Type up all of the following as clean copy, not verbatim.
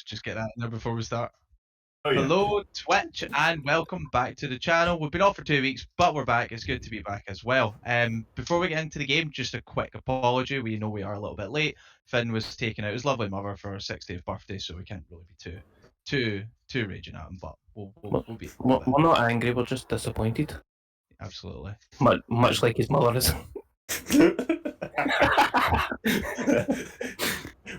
just get that in there before we start. Oh, yeah. Hello, Twitch, and welcome back to the channel. We've been off for 2 weeks, but we're back. It's good to be back as well. Before we get into the game, just a quick apology. We know we are a little bit late. Finn was taking out his lovely mother for her 60th birthday, so we can't really be too raging at him. But we'll be We're not angry. We're just disappointed. absolutely. Much like his mother is.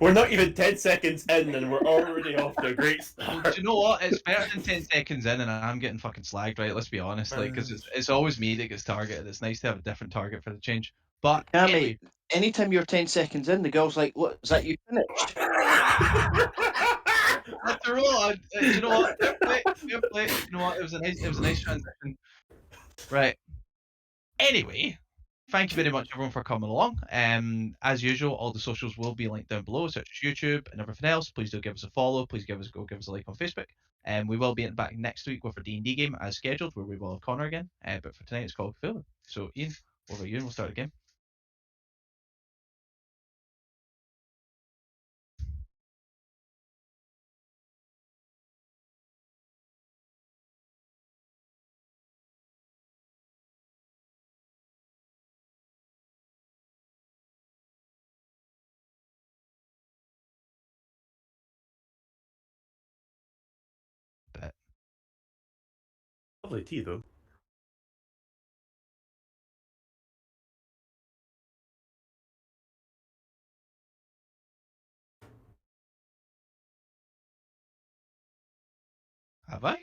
We're not even 10 seconds in and we're already off to a great Well, start. do you know what? It's better than 10 seconds in, and I'm getting fucking slagged, right? Let's be honest, like, because it's always me that gets targeted. It's nice to have a different target for the change. But Yeah, anyway, mate. Anytime you're 10 seconds in, the girl's like, "What is that? You finished?" that's a roll. Do you know what? Fair play, fair play. You know what? It was a nice transition. Right. Anyway, thank you very much everyone for coming along. As usual, all the socials will be linked down below, such as YouTube and everything else. Please do give us a follow. Please give us a like on Facebook. We will be back next week with our D&D game as scheduled, where we will have Connor again. But for tonight, it's called Cthulhu. So Ian, over to you, and we'll start the game. Bet. Lovely tea, though. Have I?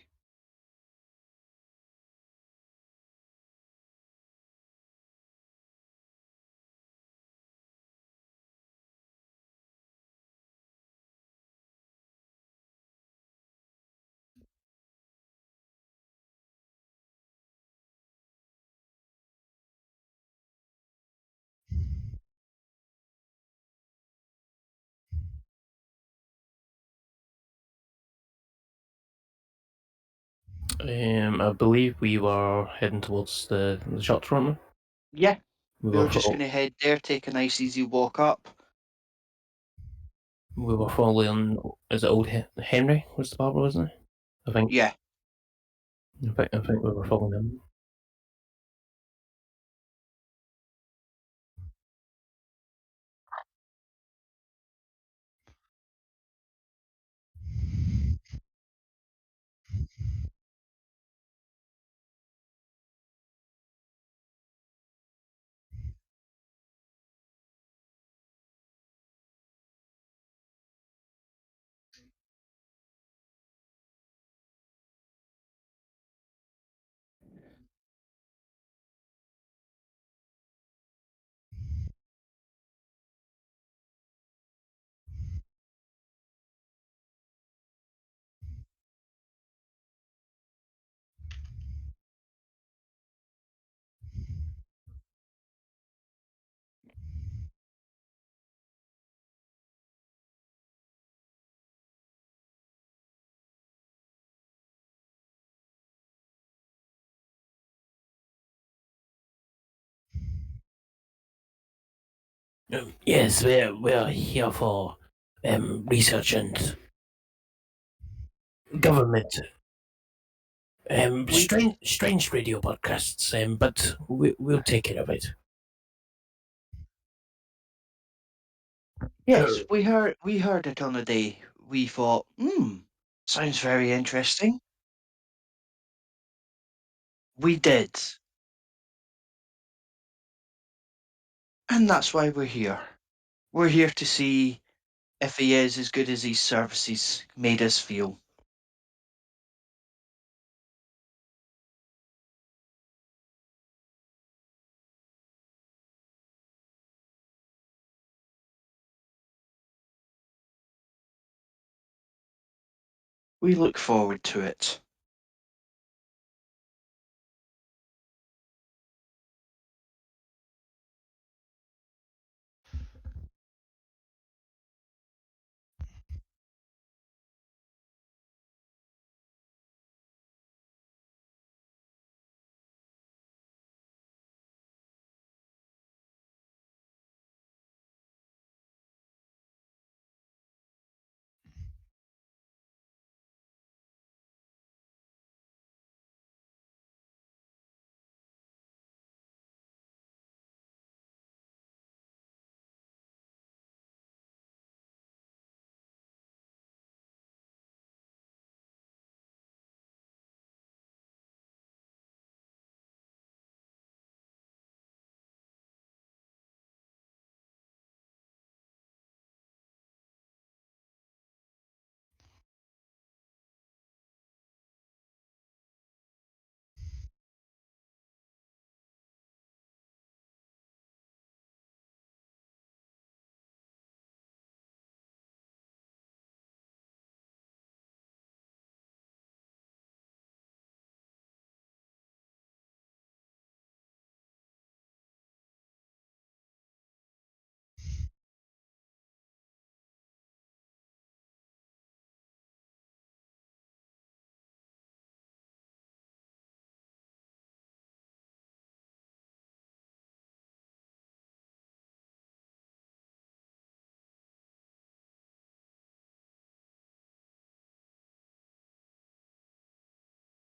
I believe we were heading towards the shops, weren't Yeah, we? we were just going to head there, take a nice easy walk up. We were following. Is it old Henry? Was the barber, wasn't it? I think. Yeah, I think we were following him. Yes, we're here for research and government. Strange radio podcasts, but we'll take care of it. yes, we heard it on the day. We thought, sounds very interesting. We did, and that's why we're here. We're here to see if he is as good as his services made us feel. We look forward to it.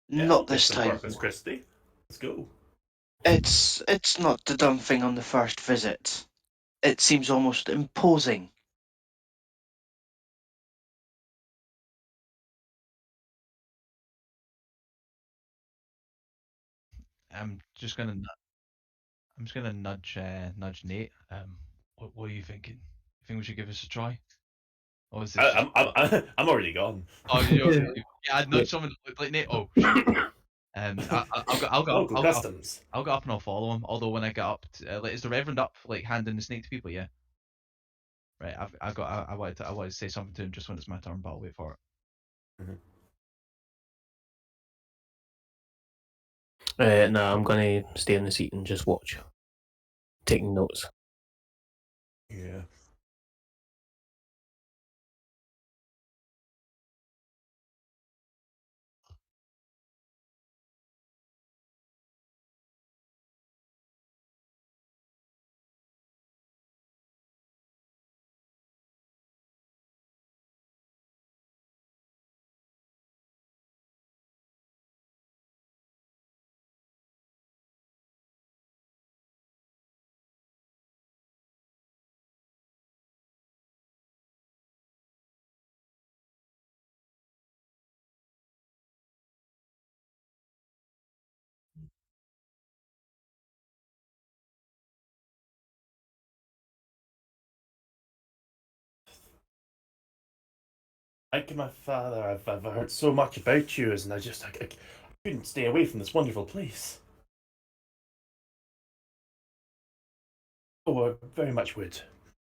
Yeah, I'll Not get this some time. Corpus Christi. Let's go. It's not the done thing on the first visit. It seems almost imposing. I'm just gonna nudge Nate. What are you thinking? You think we should give this a try? Or is this just I'm already gone. oh yeah, I'd Yeah. nudge someone that looked like Nate. Oh shit. Local I'll go up. customs. I'll go up and I'll follow him. Although when I get up, like, is the Reverend up, like handing the snake to people? Yeah. Right. I wanted to say something to him just when it's my turn, but I'll wait for it. No, I'm gonna stay in the seat and just watch, taking notes. Yeah. Like my father, I've heard so much about you, and I couldn't stay away from this wonderful place. Oh, I very much would.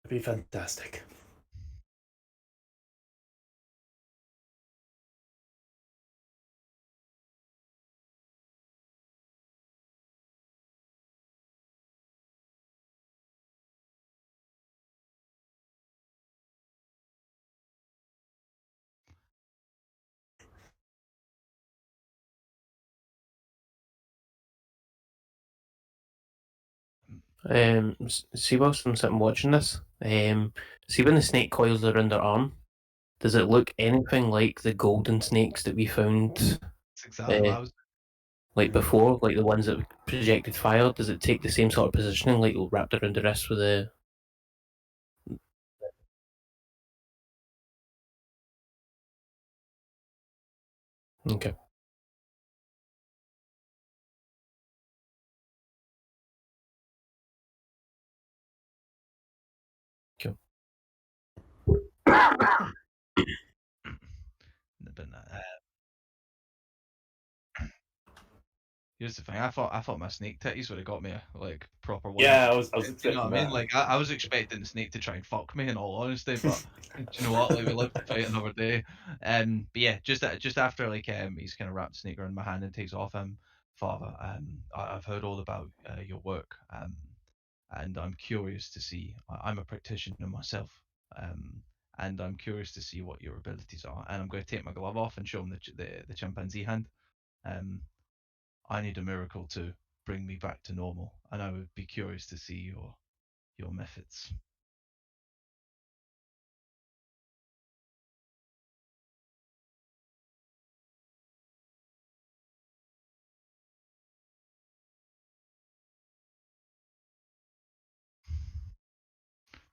It'd be fantastic. See, whilst I'm sitting watching this, see when the snake coils around their arm, does it look anything like the golden snakes that we found, That's exactly what I uh, was. like before, like the ones that projected fire? Does it take the same sort of positioning, like wrapped around the wrist with the? Okay. Cool. But here's the thing. I thought my snake titties would have got me a like proper one Yeah, inch. I was Do you know expecting what I mean? that. Like I was expecting the snake to try and fuck me in all honesty, but do you know what? Like we live to fight another day. But yeah, just after like he's kind of wrapped the snake around my hand and takes off Father, I've heard all about your work. And I'm curious to see. I'm a practitioner myself. And I'm curious to see what your abilities are. And I'm going to take my glove off and show him the chimpanzee hand. Um, I need a miracle to bring me back to normal, and I would be curious to see your methods.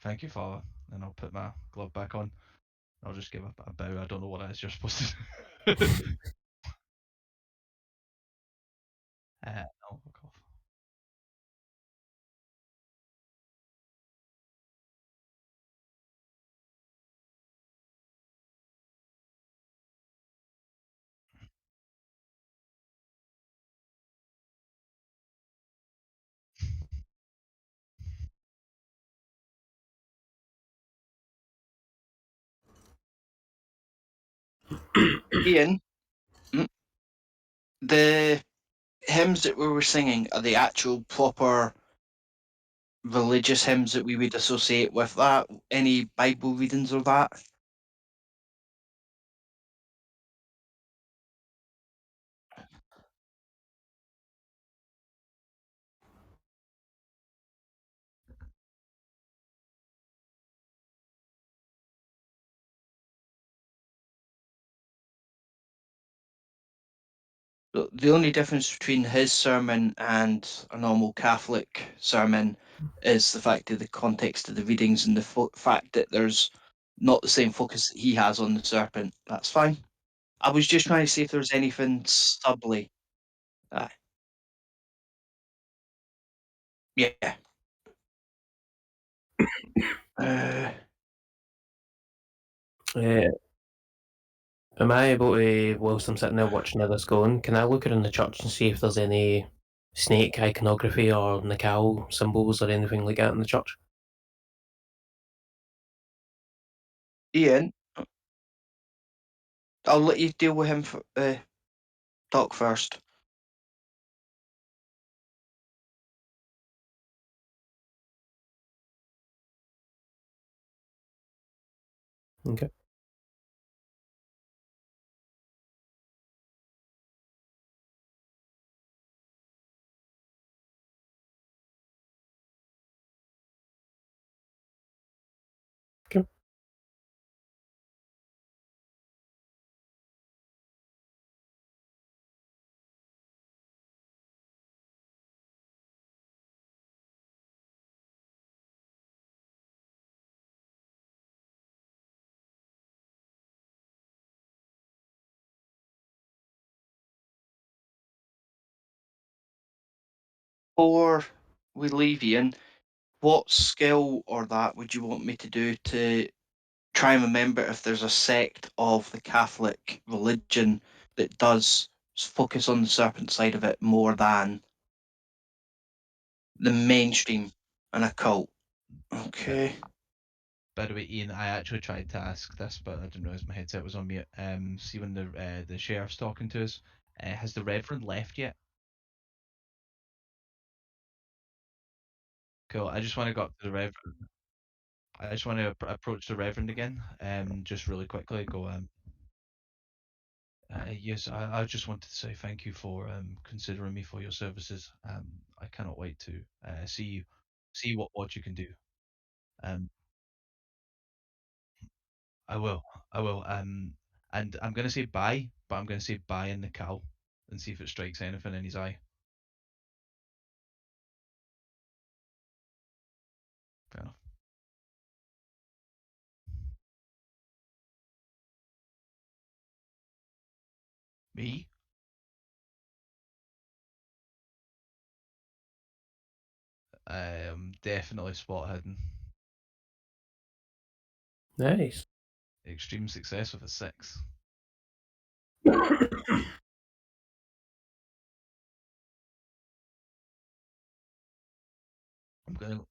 Thank you, Father. And I'll put my glove back on. I'll just give a bow. I don't know what it is you're supposed to do. I'll fuck off. Ian, mm, the hymns that we were singing are the actual proper religious hymns that we would associate with that? Any Bible readings of that? the only difference between his sermon and a normal Catholic sermon is the fact of the context of the readings and the fact that there's not the same focus that he has on the serpent. That's fine. I was just trying to see if there was anything stubbly. Aye. Yeah. Uh, Uh, am I able to, whilst I'm sitting there watching this going, can I look around the church and see if there's any snake iconography or Nikal symbols or anything like that in the church? Ian, I'll let you deal with him talk first. Okay. Okay. Before we leave, Ian, what skill or that would you want me to do to try and remember if there's a sect of the Catholic religion that does focus on the serpent side of it more than the mainstream and a cult? Okay. By the way, Ian, I actually tried to ask this, but I didn't realise my headset was on mute. See when the sheriff's talking to us, has the Reverend left yet? Cool. I just want to go up to the Reverend. I just want to approach the Reverend again, just really quickly. Go, yes, I just wanted to say thank you for considering me for your services. I cannot wait to see what you can do. Um, I will, I will. And I'm gonna say bye, but I'm gonna say bye in the cowl and see if it strikes anything in his eye. Fair enough. Me? I am definitely spot hidden. Nice. Extreme success with a 6. I'm gonna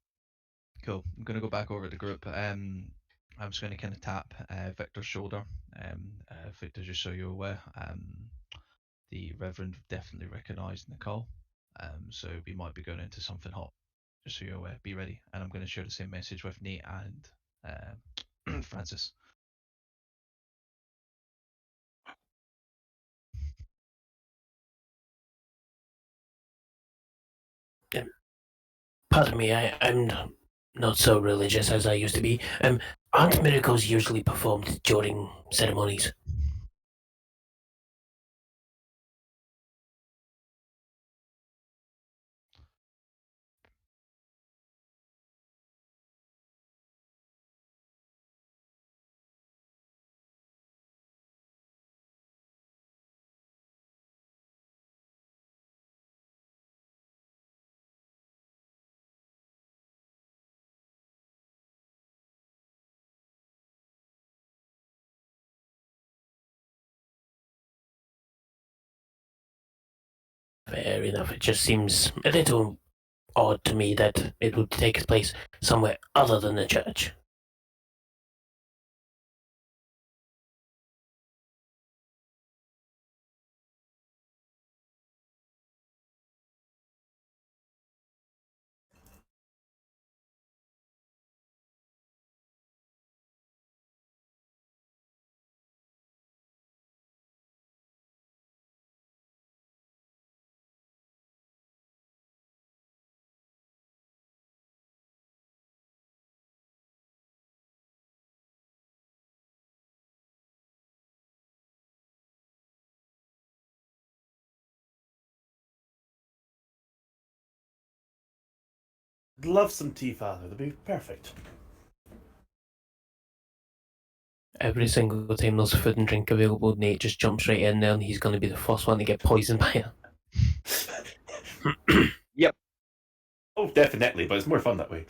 Cool. I'm gonna go back over to the group. I'm just gonna kind of tap Victor's shoulder. Victor, just so you're aware, the Reverend definitely recognised Nicole. So we might be going into something hot. Just so you're aware, be ready. And I'm gonna share the same message with Nate and Francis. Pardon me, I'm not so religious as I used to be. Aren't miracles usually performed during ceremonies? Fair enough. It just seems a little odd to me that it would take place somewhere other than the church. I'd love some tea, Father. That'd be perfect. Every single time there's food and drink available, Nate just jumps right in there and he's going to be the first one to get poisoned by it. Oh, definitely, but it's more fun that way.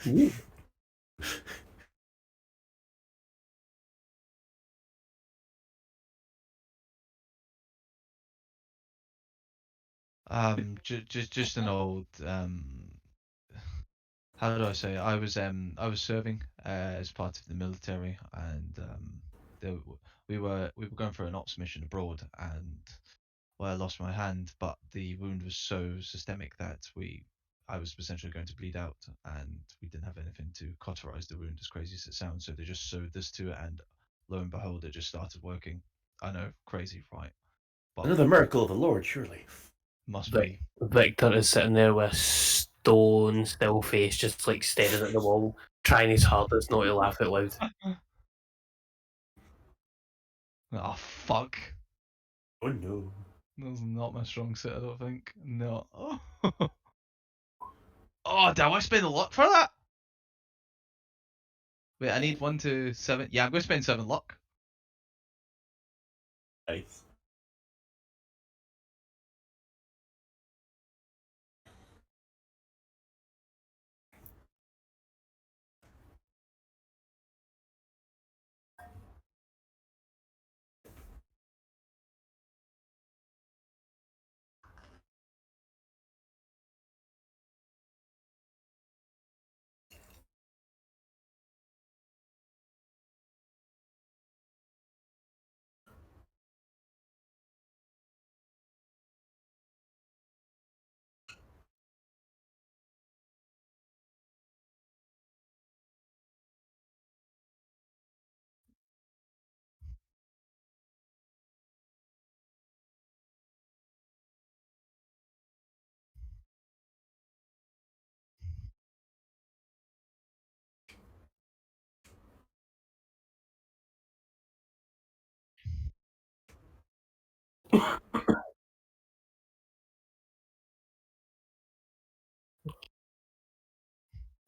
Just an old how do I say? I was serving as part of the military, and we were going for an ops mission abroad, and well, I lost my hand, but the wound was so systemic that I was essentially going to bleed out, and we didn't have anything to cauterize the wound, as crazy as it sounds. So they just sewed this to it, and lo and behold, it just started working. I know, crazy, right? But Another miracle of the Lord, surely. must Right. be. Victor is sitting there with a stone still face, just like staring at the wall, trying his hardest not to laugh out loud. Oh fuck! Oh no. That's not my strong suit, I don't think. No. Oh, do I spend a lot for that? Wait, I need 1 to 7. Yeah, I'm going to spend 7 luck. Nice.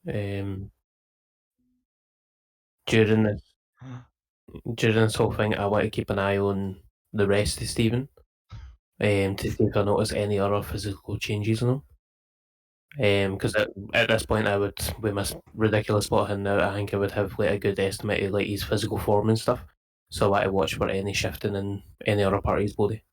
Um, during this whole thing, I want to keep an eye on the rest of Stephen, to see if I notice any other physical changes on him. Because at this point, with my ridiculous spot in now, I think I would have like a good estimate of like his physical form and stuff. So I want to watch for any shifting in any other part of his body.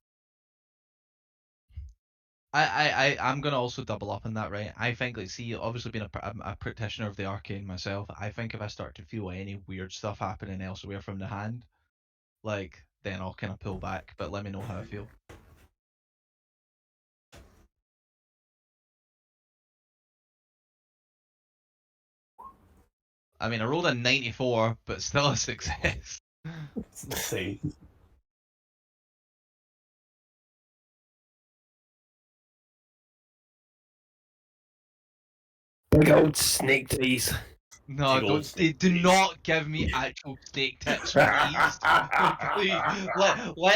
I'm gonna also double up on that, right? I think, like, see, obviously being a practitioner of the arcane myself, I think if I start to feel any weird stuff happening elsewhere from the hand, like, then I'll kind of pull back. But let me know how I feel. I mean, I rolled a 94, but still a success. It's insane. Big old snake teeth. No, Big old don't. Do not give me actual snake tits, please.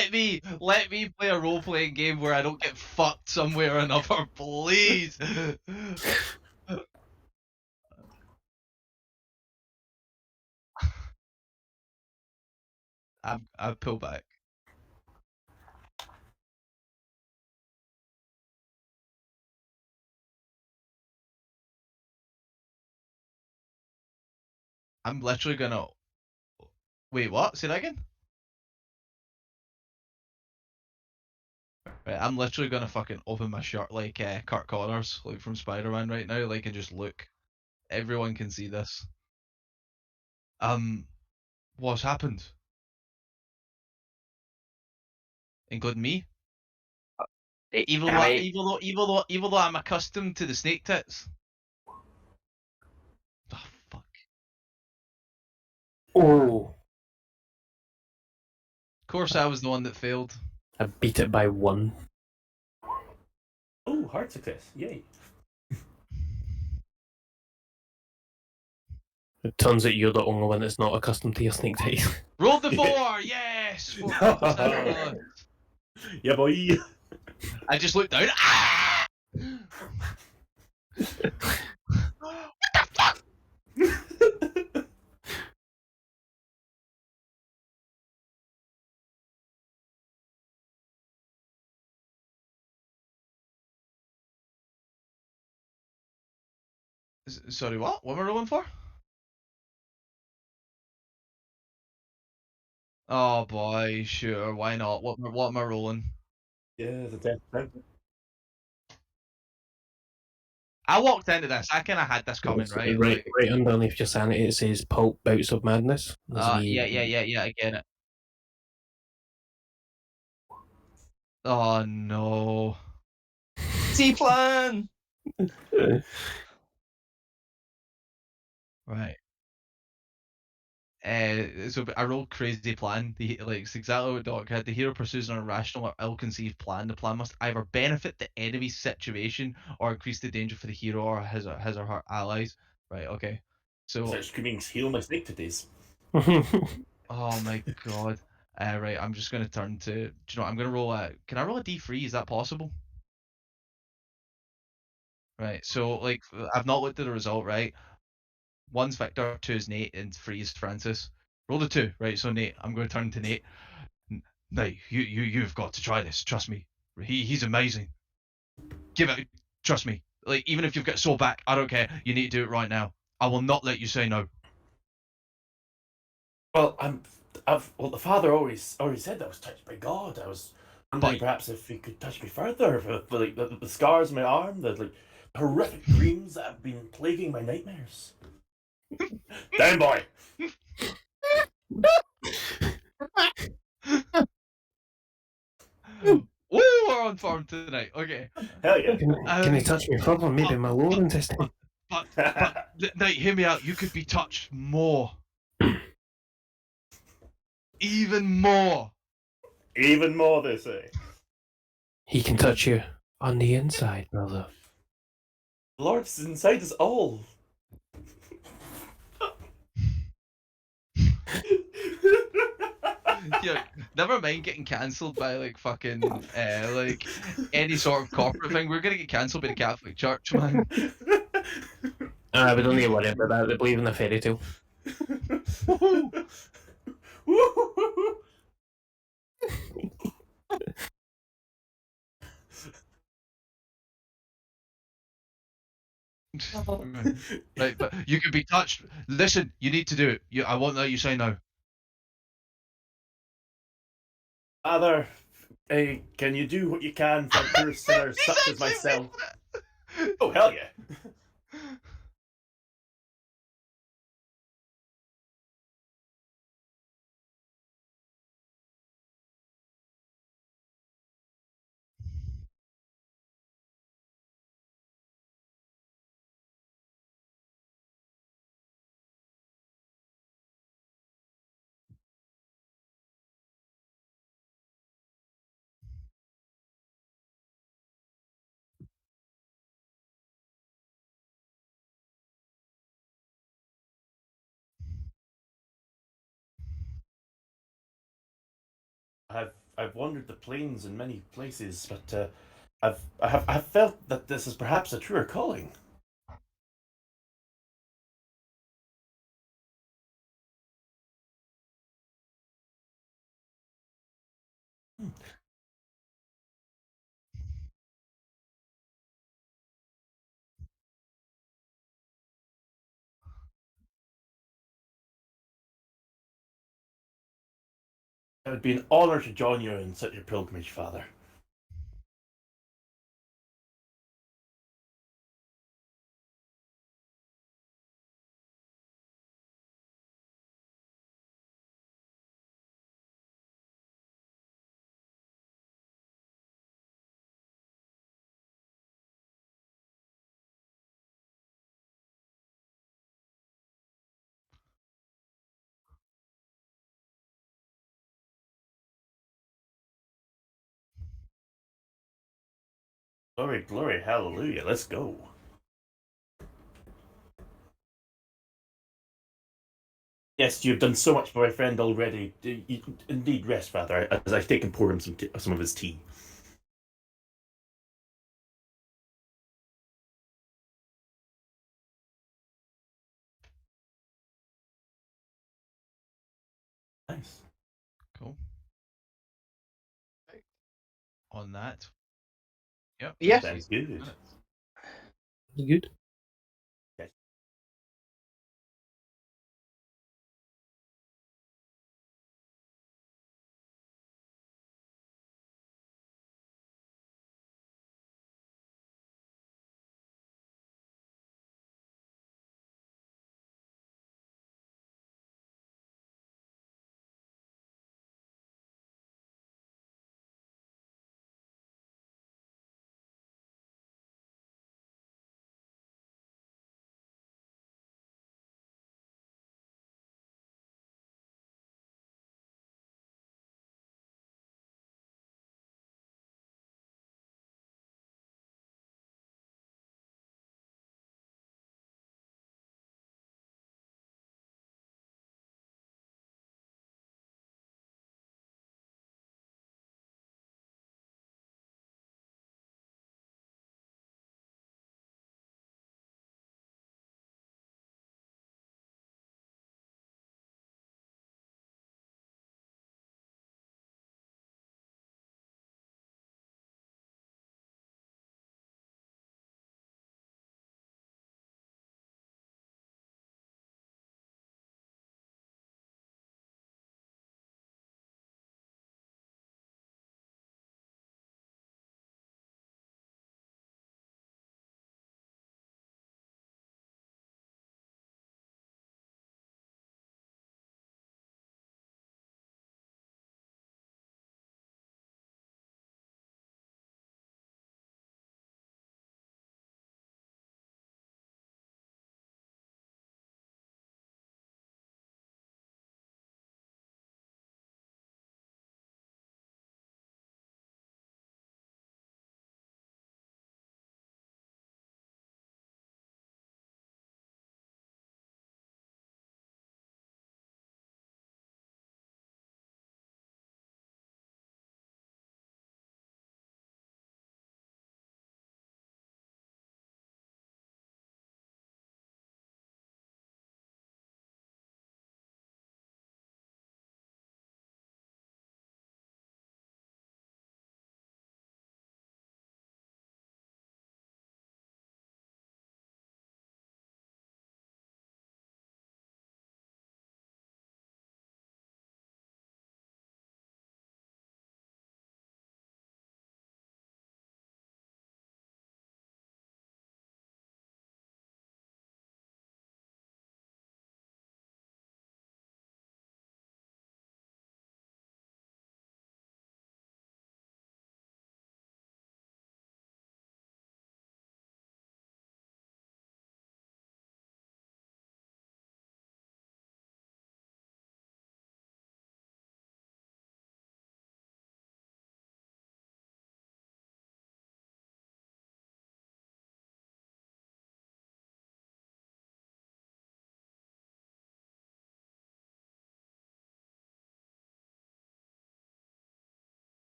Please, let me play a role playing game where I don't get fucked somewhere or another, please. I pull back. I'm literally gonna. Wait, what? Say that again? Right, I'm literally gonna fucking open my shirt like Kurt Connors, like from Spider-Man right now, like, and just look. Everyone can see this. What's happened? Including me? Even though I'm accustomed to the snake tits. Oh, fuck. Oh, Of course, I was the one that failed. I beat it by 1. Oh, hard success. Yay. It turns out you're the only one that's not accustomed to your snake teeth. Rolled the 4! Yes! 4%. Yeah, boy. I just looked down. Ah! What the Sorry, what? What am I rolling for? Oh boy, sure, why not? What am I rolling? Yeah, the death thing. I walked into this. I kind of had this coming, right? Right, Like, right underneath your sanity, it says Pulp Bouts of Madness. There's a wee- yeah, I get it. Oh no. C plan. Right. So I rolled crazy plan. It's exactly what Doc had. The hero pursues an irrational or ill-conceived plan. The plan must either benefit the enemy's situation or increase the danger for the hero or his or her allies. Right. Okay. So, Start screaming, heal my snake titties. oh my god. Right. I'm just gonna turn to. Do you know what? I'm gonna roll a. Can I roll a D3? Is that possible? Right. So like, I've not looked at the result. Right. One's Victor, two's Nate, and three's Francis. Roll the two. Right. So Nate, I'm going to turn to Nate. No, you've got to try this. Trust me. He's amazing. Give it. Trust me. Like, even if you've got sore back, I don't care. You need to do it right now. I will not let you say no. Well, well, the father always said that I was touched by God. I was wondering But perhaps if he could touch me further, like the scars on my arm, the like horrific dreams that have been plaguing my nightmares. Down, boy. woo, we're on farm tonight. Okay. Hell yeah. Can you touch me further? Maybe my lower intestine. But Nate, hear me out. You could be touched more. Even more. Even more, they say. He can touch you on the inside, brother. The Lord's inside us all. Yeah, never mind getting cancelled by like fucking like any sort of corporate thing. We're gonna get cancelled by the Catholic Church, man. We don't need to worry about that. They believe in the fairy tale. Right, but you can be touched. Listen, you need to do it. I won't let you say no. Father, can you do what you can for poor sinners such as myself? Oh, hell yeah. I've wandered the plains in many places, but I've felt that this is perhaps a truer calling. It would be an honor to join you in such a pilgrimage, Father. Glory, glory, hallelujah, let's go. Yes, you've done so much for my friend already. Indeed, rest, Father, as I take and pour him some of his tea. Cool. On that. Yep. Yeah. Sounds good. Minutes. Good.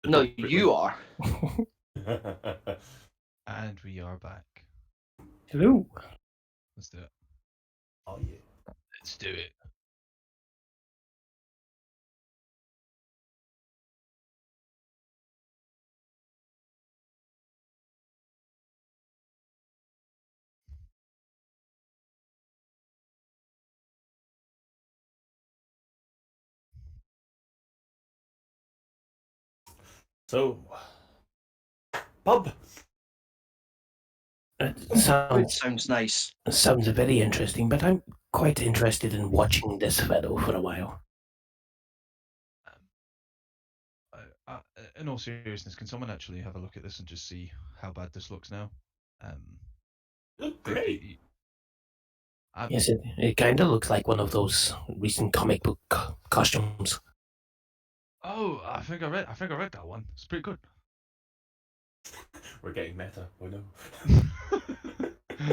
No, appropriately. you are. And we are back. Hello. Let's do it. Oh yeah. Let's do it. So, pub. It Food sounds sounds nice. very interesting, but I'm quite interested in watching this fellow for a while. In all seriousness, can someone actually have a look at this and just see how bad this looks now? Look But great. Yes, it kind of looks like one of those recent comic book costumes. Oh, I think I read that one. It's pretty good. We're getting meta. Oh no.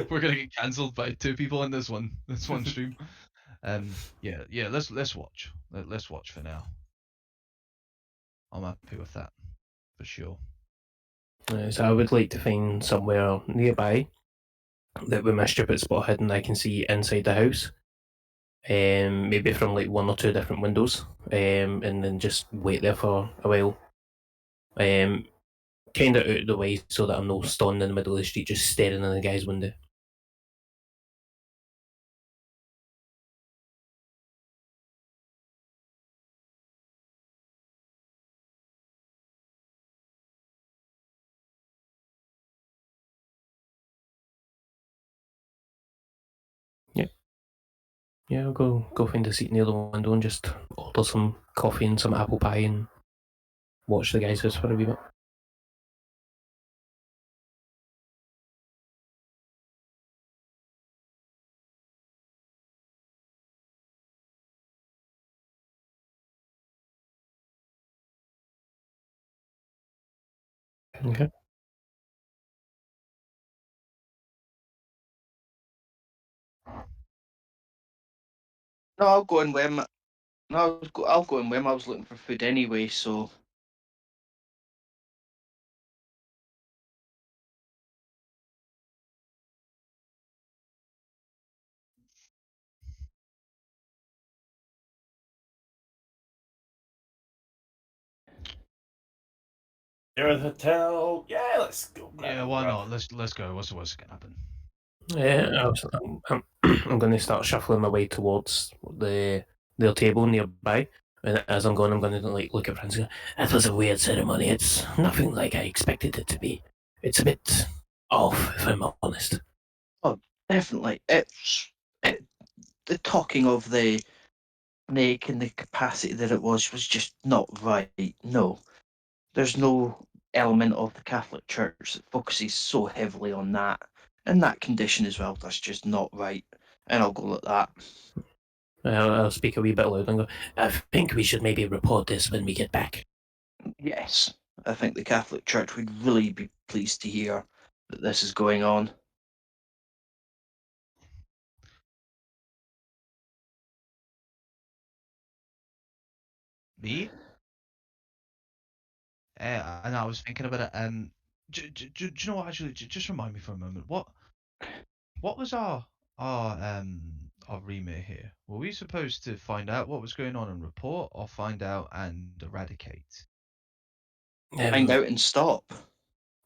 We're gonna get cancelled by 2 people in this one stream. Yeah. Let's watch. Let's watch for now. I'm happy with that, for sure. So I would like to find somewhere nearby that with my stupid spot hidden I can see inside the house. Maybe from like 1 or 2 different windows. And then just wait there for a while. Kind of out of the way so that I'm not standing in the middle of the street just staring in the guy's window. Yeah, I'll go find a seat near the window and just order some coffee and some apple pie and watch the guy's house for a wee bit. Okay. No, I'll go in with him. No, I'll go in with him. I was looking for food anyway, so You're at the hotel. Yeah, let's go. Yeah, why not? Let's go. What's gonna happen? Yeah, I'm going to start shuffling my way towards their table nearby. And as I'm going to like look at friends and go, that was a weird ceremony. It's nothing like I expected it to be. It's a bit off, if I'm honest. definitely the talking of the snake and the capacity that it was just not right. No, there's no element of the Catholic Church that focuses so heavily on that and that condition as well. That's just not right. And I'll go at that. I'll speak a wee bit louder and go, I think we should maybe report this when we get back. Yes, I think the Catholic Church would really be pleased to hear that this is going on. Me? And I was thinking about it. Do you know what? Actually, just remind me for a moment. What was our remit here? Were we supposed to find out what was going on and report, or find out and eradicate? Find out and stop.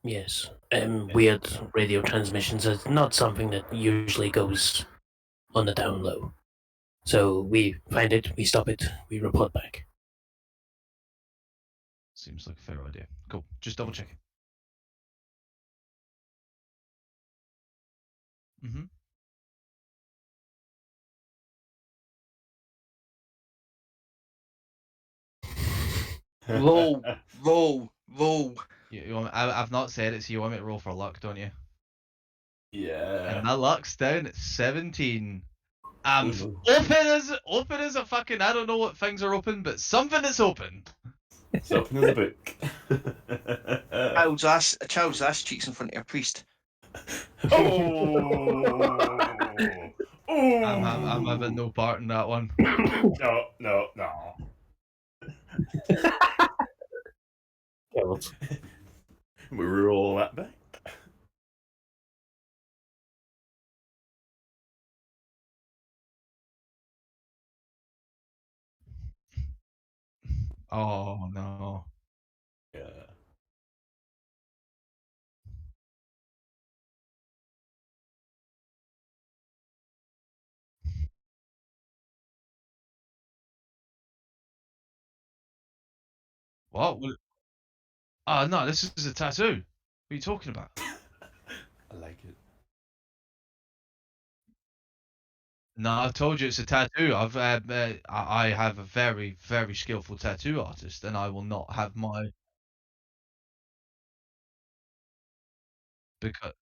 Yes. Weird radio transmissions is not something that usually goes on the down low. So we find it, we stop it, we report back. Seems like a fair idea. Cool. Just double checking. Mm-hmm. Roll, roll. I've not said it, so you want me to roll for luck, don't you? Yeah. And my luck's down at 17. I'm Ooh. open as a fucking, I don't know what things are open, but something is open. It's open as a book. A child's ass cheeks in front of a priest. Oh. Oh. I'm having no part in that one. No. Cowards. We roll that back. Oh no. Yeah. What? Oh no, this is a tattoo. What are you talking about? I like it. No, I told you it's a tattoo. I have a very, very skillful tattoo artist, and I will not have my because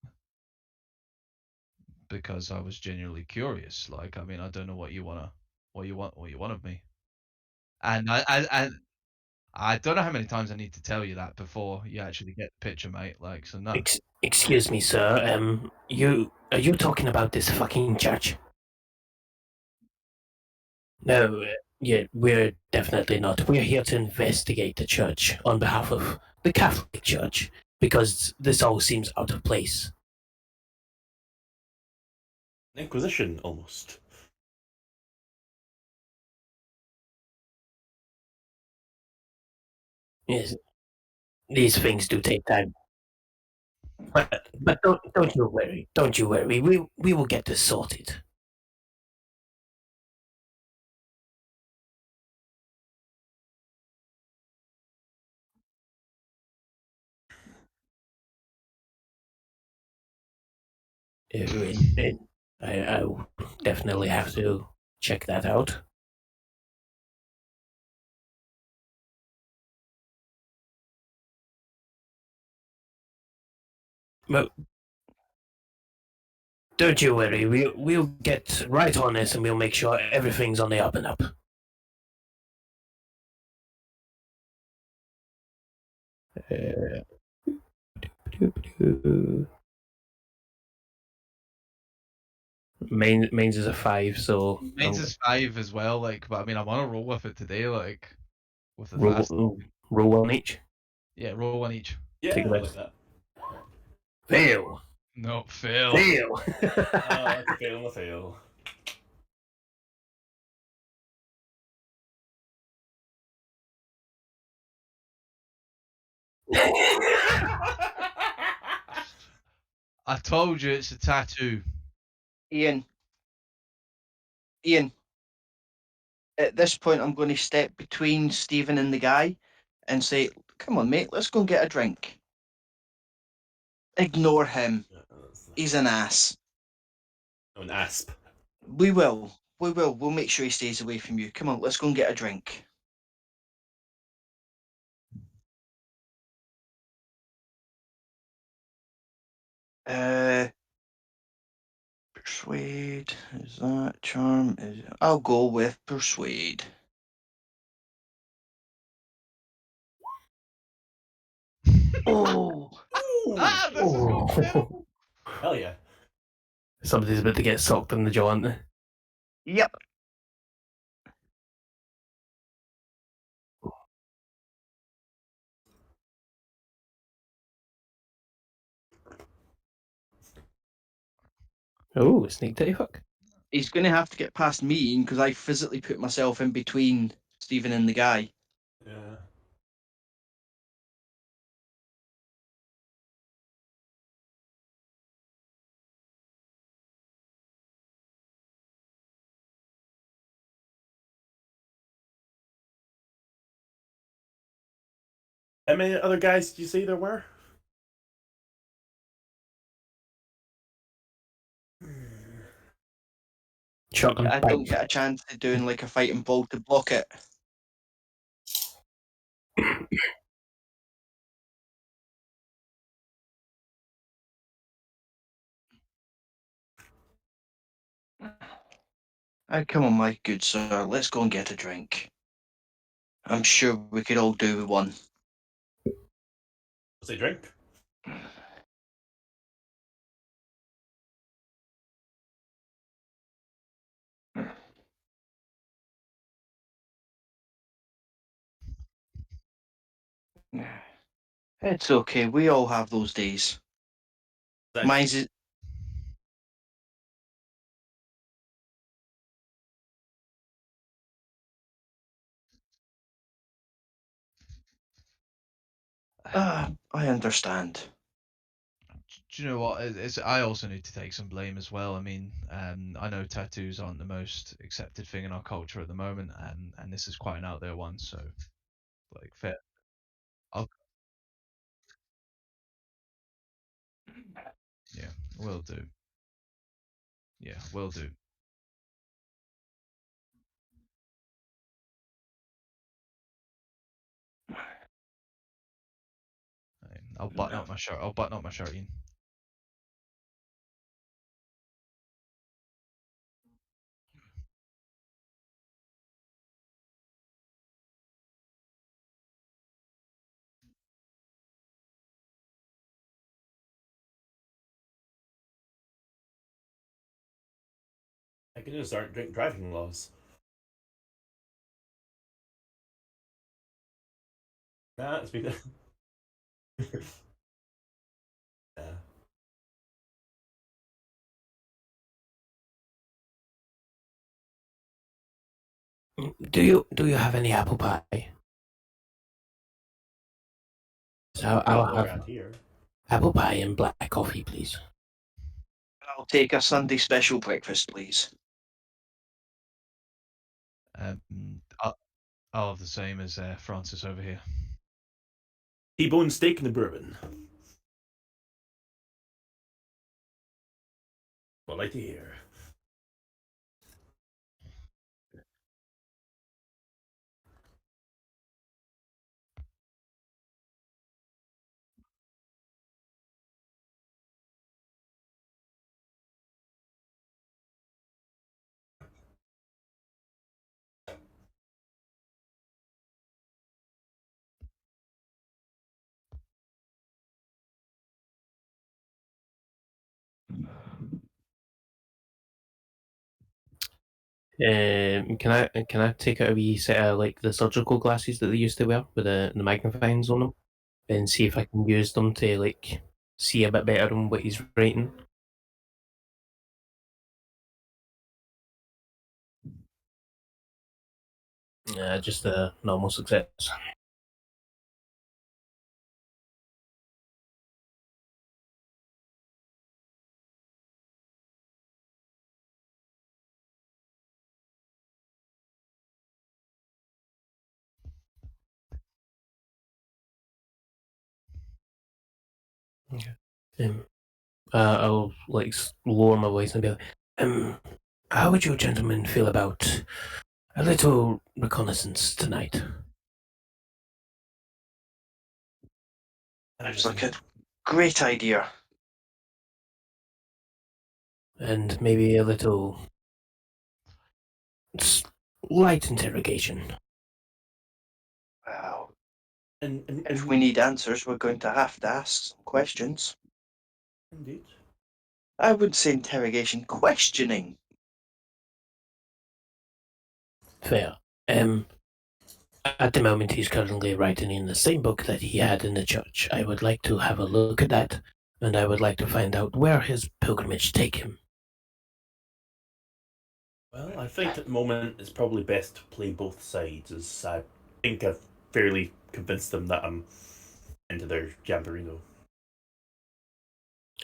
because I was genuinely curious. Like, I mean, I don't know what you want of me, and I don't know how many times I need to tell you that before you actually get the picture, mate. Like, so no. Excuse me, sir. Are you talking about this fucking church? No, yeah, we're definitely not. We're here to investigate the church on behalf of the Catholic Church because this all seems out of place. Inquisition, almost. Yes, these things do take time, but don't you worry. Don't you worry. We will get this sorted. I will definitely have to check that out. But don't you worry. We'll get right on this and we'll make sure everything's on the up and up. Mains is a 5, so Mine's is 5 as well. Like, but I mean, I want to roll with it today. Like, with the fast. roll one each. Yeah, roll one each. Yeah, Take a I rest. like that. Fail. No, fail. Fail. That's a fail and a fail. I told you it's a tattoo. Ian, Ian, at this point, I'm going to step between Stephen and the guy and say, "Come on, mate, let's go and get a drink." Ignore him. Yeah, that's He's an ass. an asp. We will. We will. We'll make sure he stays away from you. Come on, let's go and get a drink. Uh, persuade. Is that charm? I'll go with persuade. Oh, Ah, this is what fail. Hell yeah. Somebody's about to get socked in the jaw, aren't they? yep. Oh, sneak titty fuck. He's going to have to get past me because I physically put myself in between Stephen and the guy. Yeah. How many other guys did you say there were? Shotgun I don't pipe. get a chance to doing like a fighting ball to block it. Oh, come on, my good sir. Let's go and get a drink. I'm sure we could all do with one. What's a drink? It's okay. We all have those days. Mine's I understand. Do you know what? I also need to take some blame as well. I mean, I know tattoos aren't the most accepted thing in our culture at the moment, and this is quite an out there one. So, like, fair. I'll, yeah, will do. Yeah, will do. I'll button up my shirt. I'll button up my shirt, Ian. I could just start driving laws. Nah, it's because. Yeah. Do you have any apple pie? So I'll have around here. apple pie and black coffee, please. I'll take a Sunday special breakfast, please. I'll have the same as Francis over here. T-bone steak and the bourbon. What I like to hear. Can I take out a wee set of like the surgical glasses that they used to wear with the magnifyings on them, and see if I can use them to like see a bit better on what he's writing? Just a normal success. Okay. I'll like lower my voice and be like, how would you gentlemen feel about a little reconnaissance tonight? Sounds like a great idea. And maybe a little light interrogation. Wow. And If we need answers, we're going to have to ask some questions. Indeed. I wouldn't say interrogation, questioning. Fair. At the moment, he's currently writing in the same book that he had in the church. I would like to have a look at that, and I would like to find out where his pilgrimage take him. Well, I think at the moment it's probably best to play both sides, as I think I've fairly convinced them that I'm into their jamborino.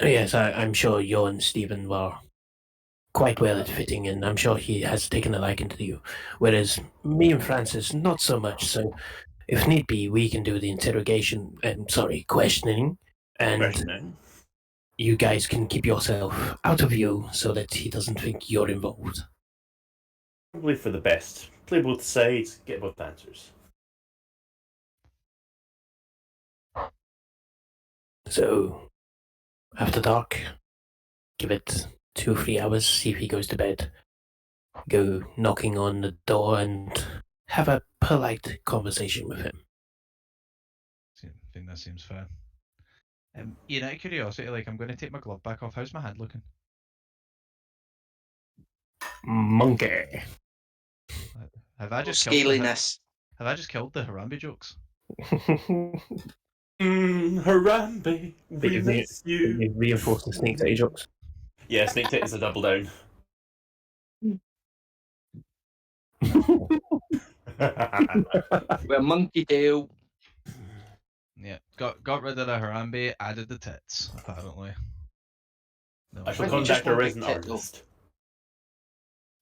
Oh, yes, I'm sure you and Stephen were quite well at fitting in. I'm sure he has taken a liking to you, whereas me and Francis, not so much. So, if need be, we can do the interrogation. Questioning, and Questioning. you guys can keep yourself out of view so that he doesn't think you're involved. Probably for the best. Play both sides, get both answers. So, after dark, give it 2 or 3 hours, see if he goes to bed. Go knocking on the door and have a polite conversation with him. I think that seems fair. Ian, out of curiosity, like, I'm going to take my glove back off. How's my hand looking? Monkey. Have I just Scaliness. Have I just killed the Harambe jokes? Harambe, But we you've, miss you. you've reinforced the snake titty jokes. Yeah, snake tit is a double down. With a monkey tail. Yeah, got rid of the Harambe, added the tits. Apparently. No, I shall Why don't you just contact a want big resident tit, though? artist.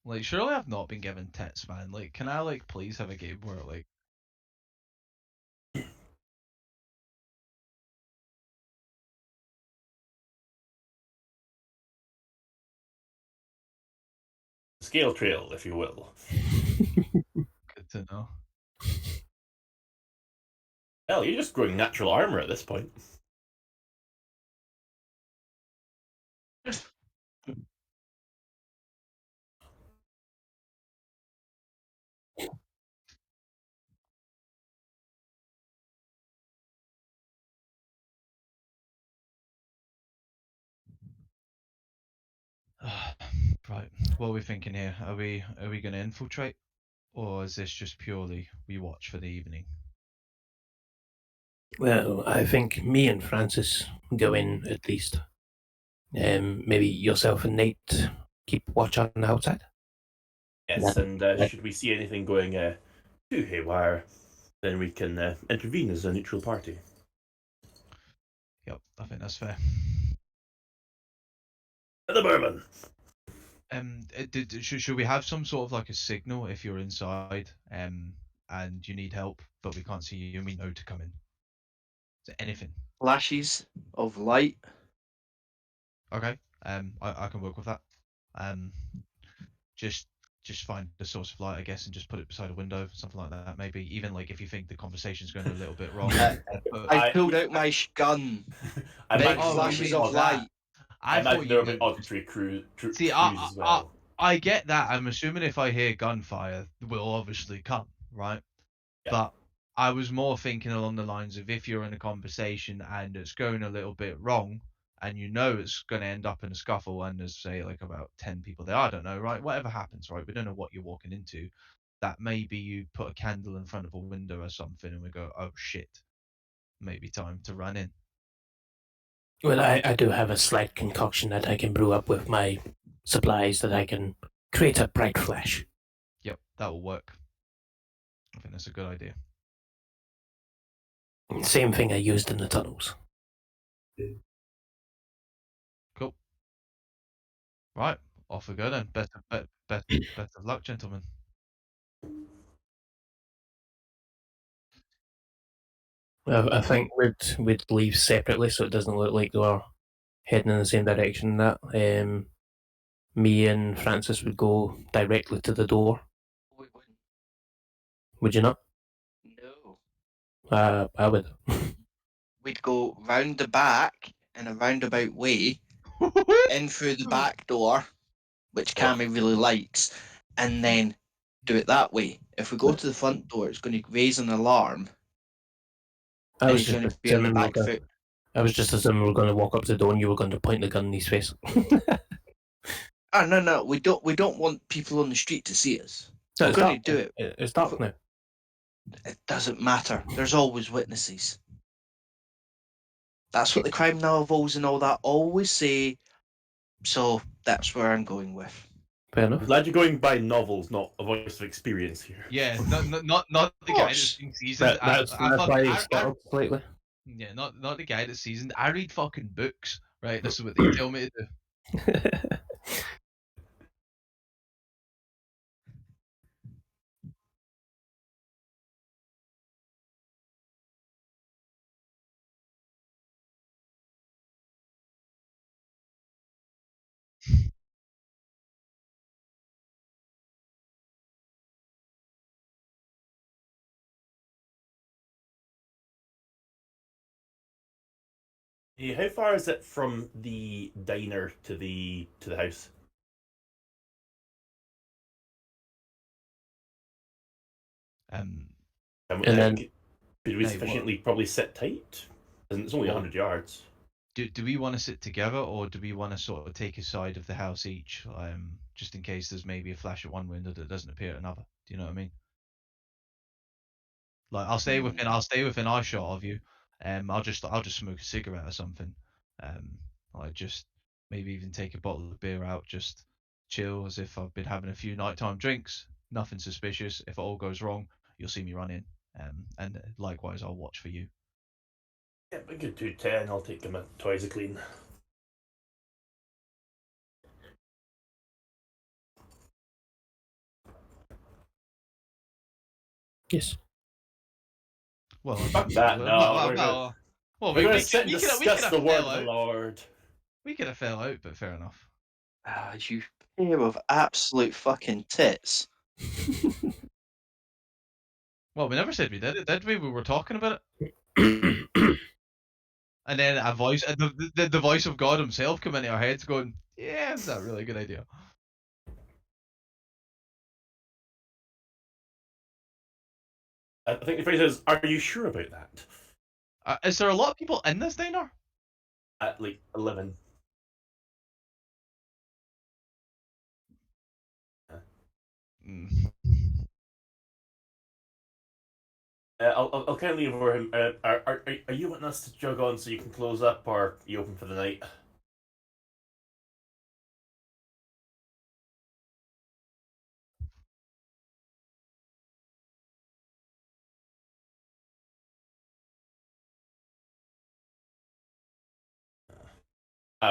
like surely I've not been given tits, man. Like, can I like please have a game where like Scale trail, if you will. good to know? Hell, you're just growing natural armor at this point. Right. What are we thinking here? Are we going to infiltrate, or is this just purely we watch for the evening? Well, I think me and Francis go in at least. Maybe yourself and Nate keep watch on the outside. Yes, Yeah. and should we see anything going too haywire, then we can intervene as a neutral party. Yep, I think that's fair. The bourbon! Should we have some sort of like a signal if you're inside, and you need help, but we can't see you and we know to come in? Is there anything? Flashes of light. Okay. I can work with that. Um, just find the source of light, I guess, and just put it beside a window, something like that. Maybe even like if you think the conversation's going a little bit wrong. I pulled out my gun. I Big imagine flashes there will of be light. I I thought imagine there you will be were. auditory crews See, as well. I get that. I'm assuming if I hear gunfire, we'll obviously come, right? Yeah. But I was more thinking along the lines of if you're in a conversation and it's going a little bit wrong, and you know it's going to end up in a scuffle, and there's say like about 10 people there, I don't know, right? Whatever happens, right? We don't know what you're walking into. That maybe you put a candle in front of a window or something, and we go, oh shit, maybe time to run in. Well, I do have a slight concoction that I can brew up with my supplies that I can create a bright flash. Yep, that will work. I think that's a good idea. Same thing I used in the tunnels. Cool. Right, off we go then. Best of luck, gentlemen. I think we'd leave separately so it doesn't look like we're heading in the same direction. That me and Francis would go directly to the door. We wouldn't. Would you not? No. I would. We'd go round the back in a roundabout way, in through the back door, which Cammy really likes, and then do it that way. If we go to the front door, it's going to raise an alarm, I and was he's just going to be on the assuming back foot. I was just assuming we were going to walk up to the door and you were going to point the gun in his face. Oh no, we don't want people on the street to see us. No, We're it's going to dark. do it. It's dark now. It doesn't matter. There's always witnesses. That's what the crime novels and all that always say. So that's where I'm going with. Fair I'm enough. glad you're going by novels, not a voice of experience here. Yeah, not the guy that's been seasoned. That's why he startled slightly. Yeah, not the guy that's seasoned. I read fucking books, right? This is what they tell me to do. Hey, how far is it from the diner to the house? Um, And then- could we Hey, sufficiently probably sit tight? And it's only Well, 100 yards. do we want to sit together, or do we want to sort of take a side of the house each, just in case there's maybe a flash at one window that doesn't appear at another? Do you know what I mean? Like I'll stay within eye shot of you, I'll just smoke a cigarette or something. Like just maybe even take a bottle of beer out, just chill as if I've been having a few nighttime drinks. Nothing suspicious. If it all goes wrong, you'll see me run in. And likewise, I'll watch for you. Yeah, a good 210. I'll take him twice a clean. Yes. Well, Fuck that, no, we're gonna- well, We're going we to sit and discuss the word of the Lord. We could have fell out, but fair enough. Ah, you pair of absolute fucking tits. Well, we never said we did it, did we? We were talking about it. And then a voice, the voice of God himself come into our heads going, yeah, is that really a good idea? I think the phrase is, are you sure about that? Is there a lot of people in this diner? At like 11. Mm. I'll kind of leave over him. Are you wanting us to jog on so you can close up, or are you open for the night?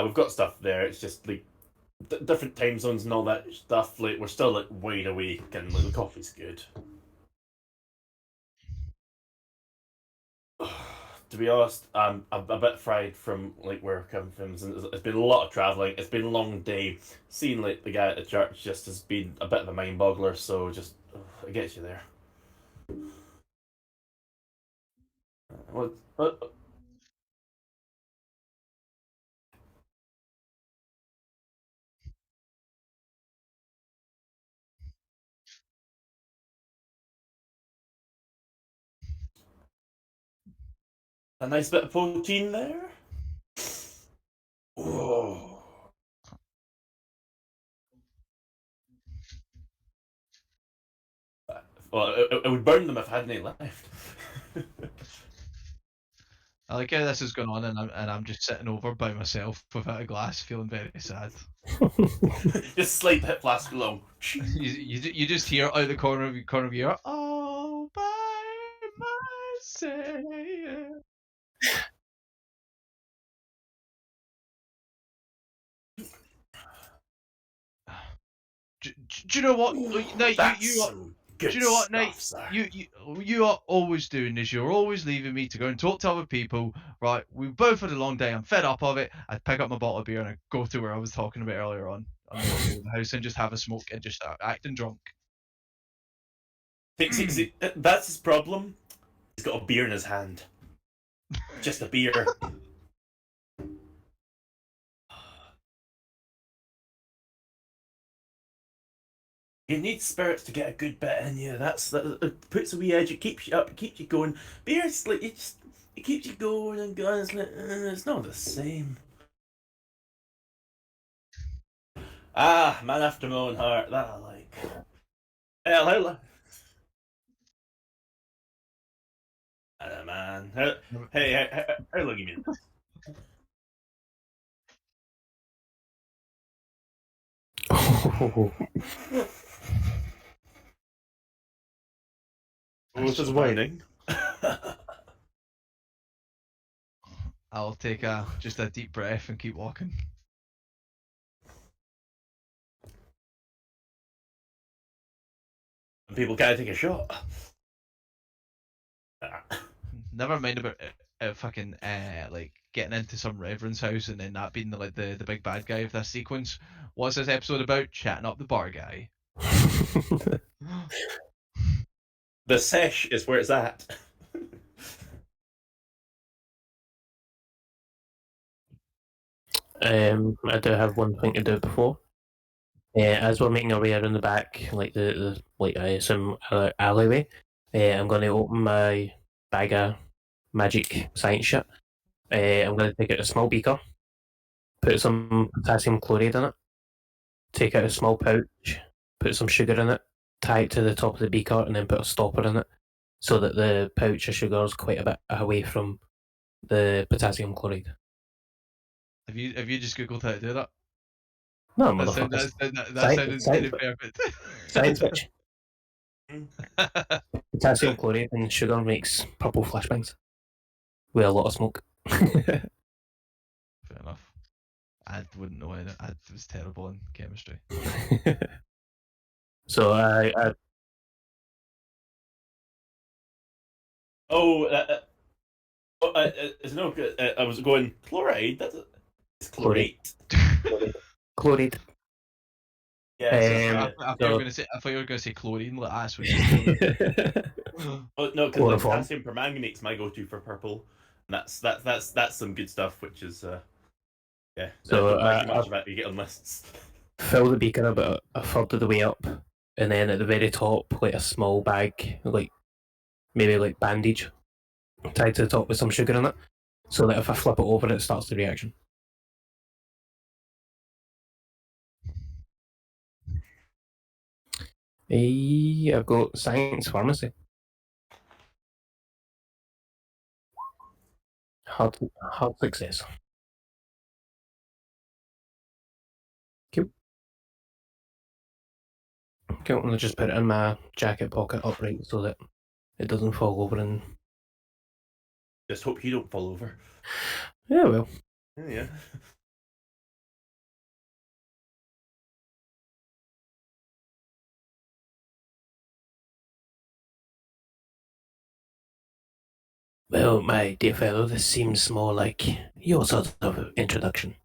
We've got stuff there. It's just like different time zones and all that stuff. Like we're still like wide awake, and like, the coffee's good. To be honest, I'm a bit fried from like where I come from. It's been a lot of traveling. It's been a long day. Seeing like the guy at the church just has been a bit of a mind boggler. So just it gets you there. What? A nice bit of protein there. Oh. Well, it would burn them if I had any left. I like how this is going on, and I'm just sitting over by myself without a glass, feeling very sad. Just slide that flask along. You just hear out the corner of your ear, all by myself. Do you know what? No, That's you some good do you know what, stuff, Nate? sir. You are always doing this. You're always leaving me to go and talk to other people. Right? We both had a long day. I'm fed up of it. I'd pick up my bottle of beer and I'd go to where I was talking about earlier on the way to the house and just have a smoke and just start acting drunk. See, that's his problem. He's got a beer in his hand. Just a beer. You need spirits to get a good bit in you. That it puts a wee edge. It keeps you up. It keeps you going. Beer's like it keeps you going and going. It's like it's not the same. Ah, man after my own heart. That I like. Hello. Man. Hey, how long you been? What's his warning? I'll take just a deep breath and keep walking. People can't take a shot. Never mind about fucking like getting into some reverend's house and then that being the big bad guy of this sequence. What's this episode about? Chatting up the bar guy. The sesh is where it's at. I do have one thing to do before. As we're making our way around the back, like the like I assume alleyway, I'm going to open my bag of magic science shit. I'm going to take out a small beaker, put some potassium chloride in it, take out a small pouch, put some sugar in it, tie it to the top of the beaker, and then put a stopper in it, so that the pouch of sugar is quite a bit away from the potassium chloride. Have you just googled how to do that? No, That sound, motherfuckers. that sounded Science, very perfect. science bitch. Potassium chloride and sugar makes purple flashbangs with a lot of smoke. Fair enough. I wouldn't know it. I was terrible in chemistry. So I Is no. I was going chloride. It's Chlorate. chlorate. chloride. Yeah. I thought you were gonna say. I thought you were gonna say chlorine. Like that's what you said. Oh no, because like Chloroform. potassium permanganate's my go-to for purple, and that's some good stuff. Which is yeah. So, Don't worry too much about it, you get on lists. Fill the beaker about a third of the way up, and then at the very top, like a small bag, like maybe like bandage, tied to the top with some sugar in it, so that if I flip it over, it starts the reaction. I've got science pharmacy. Hard success. Cool. Okay, I'm gonna just put it in my jacket pocket upright so that it doesn't fall over and. Just hope you don't fall over. Yeah, well. Yeah. Well, my dear fellow, this seems more like your sort of introduction.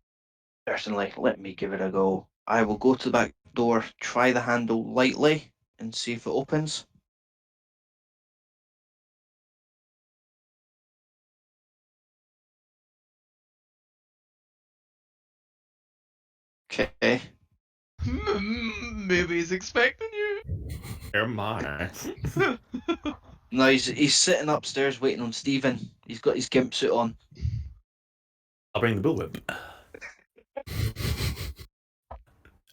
Certainly, let me give it a go. I will go to the back door, try the handle lightly, and see if it opens. Okay. Maybe he's expecting you. Am I? No, he's sitting upstairs waiting on Stephen. He's got his gimp suit on. I'll bring the bullwhip.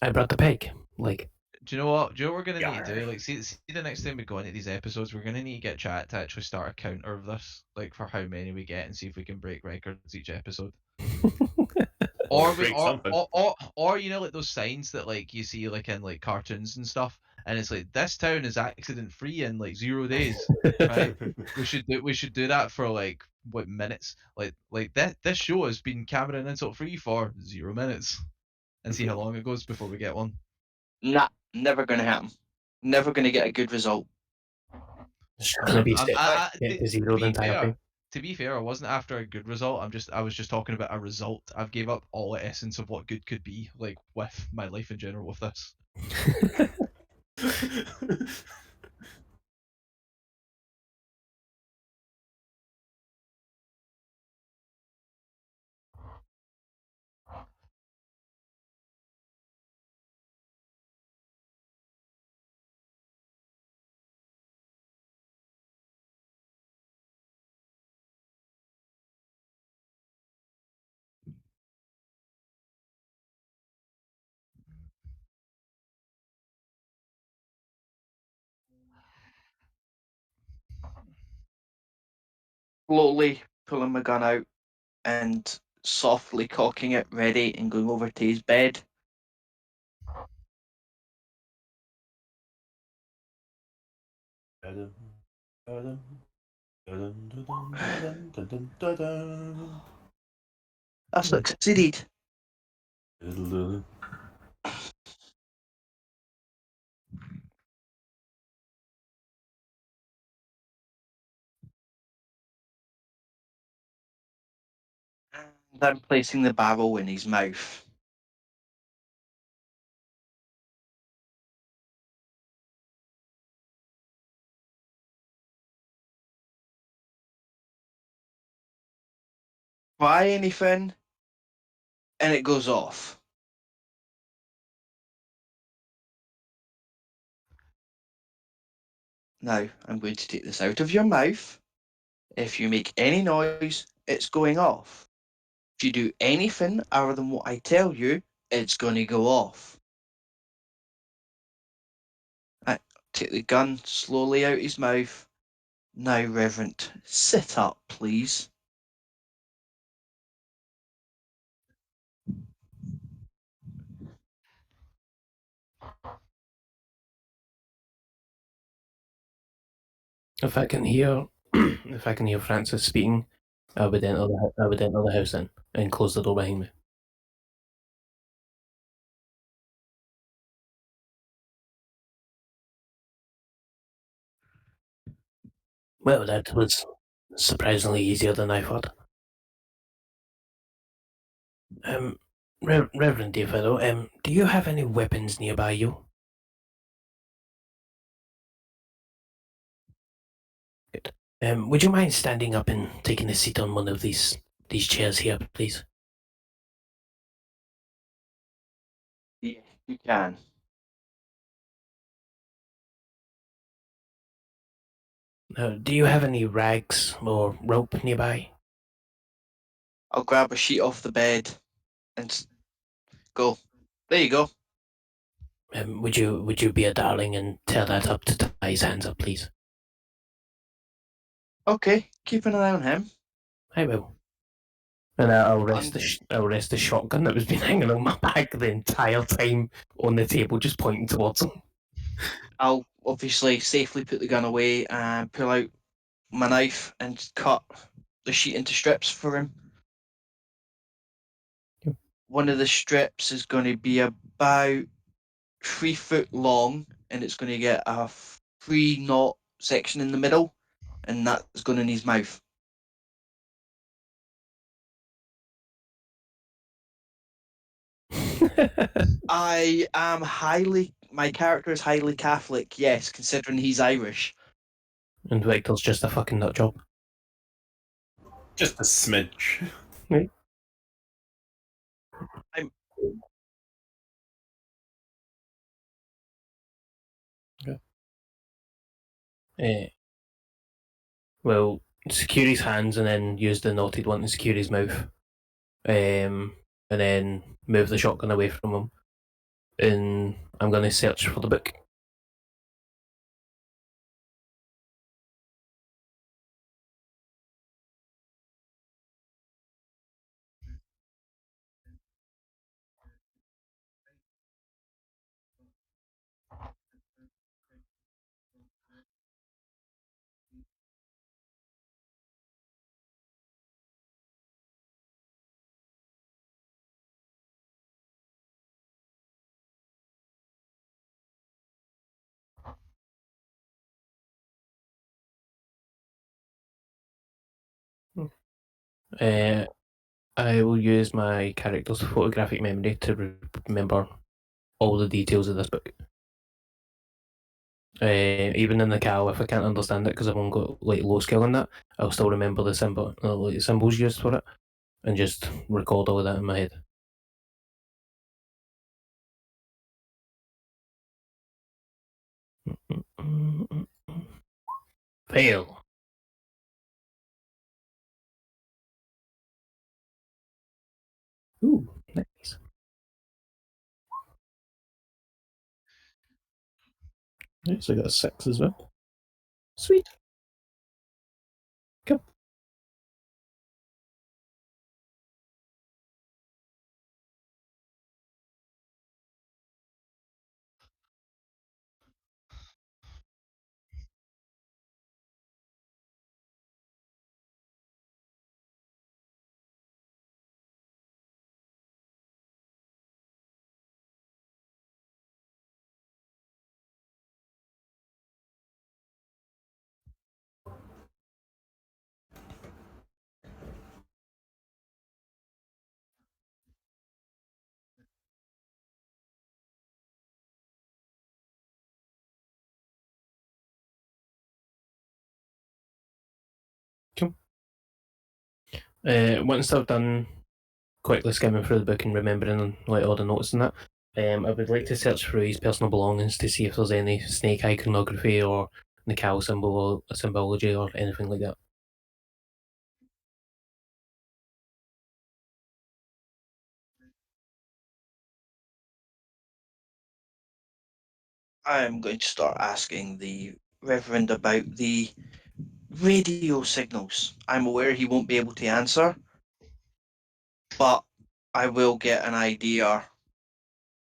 I brought the peg. Like, Do you know what? Do you know what we're gonna need to do? Yarr. Like, see the next time we go into these episodes, we're gonna need to get chat to actually start a counter of this, like for how many we get, and see if we can break records each episode. Or we, Break something. or you know, like those signs that like you see like in like cartoons and stuff, and it's like this town is accident free in like 0 days. Right? We should do that for like what minutes? Like this show has been camera and insult free for 0 minutes, and see how long it goes before we get one. Nah, never gonna happen. Never gonna get a good result. it's gonna be I'm- set I- get to- to zero to the be entire fair, thing. To be fair, I wasn't after a good result. I was just talking about a result. I've gave up all the essence of what good could be, like with my life in general with this. Slowly pulling my gun out and softly cocking it ready and going over to his bed. I succeeded. And I'm placing the barrel in his mouth. Try anything, and it goes off. Now, I'm going to take this out of your mouth. If you make any noise, it's going off. If you do anything other than what I tell you, it's going to go off. I take the gun slowly out his mouth. Now, Reverend, sit up, please. If I can hear, if I can hear Francis speaking, I would enter the house in and close the door behind me. Well, that was surprisingly easier than I thought. Reverend Devereaux, do you have any weapons nearby you? Good. Would you mind standing up and taking a seat on one of these chairs here, please? Yeah, you can. Do you have any rags or rope nearby? I'll grab a sheet off the bed and go. There you go. Would you be a darling and tear that up to tie his hands up, please? Okay, keep an eye on him. I will. And I'll rest the shotgun that was been hanging on my back the entire time on the table, just pointing towards him. I'll obviously safely put the gun away and pull out my knife and cut the sheet into strips for him. Yep. One of the strips is going to be about 3 foot long, and it's going to get a 3-knot section in the middle, and that's going in his mouth. My character is highly Catholic, yes, considering he's Irish. And Victor's just a fucking nut job. Just a smidge. Right. Well, secure his hands and then use the knotted one to secure his mouth. And then move the shotgun away from him. And I'm going to search for the book. I will use my character's photographic memory to remember all the details of this book. Even in the cow, if I can't understand it because I've only got like low skill in that, I'll still remember the symbols used for it, and just record all of that in my head. Fail. Ooh, nice. Right, so I got a 6 as well. Sweet. Cool. Once I've done quickly skimming through the book and remembering like all the notes and that, I would like to search through his personal belongings to see if there's any snake iconography or the cow symbol or symbology or anything like that. I'm going to start asking the Reverend about the radio signals. I'm aware he won't be able to answer, but I will get an idea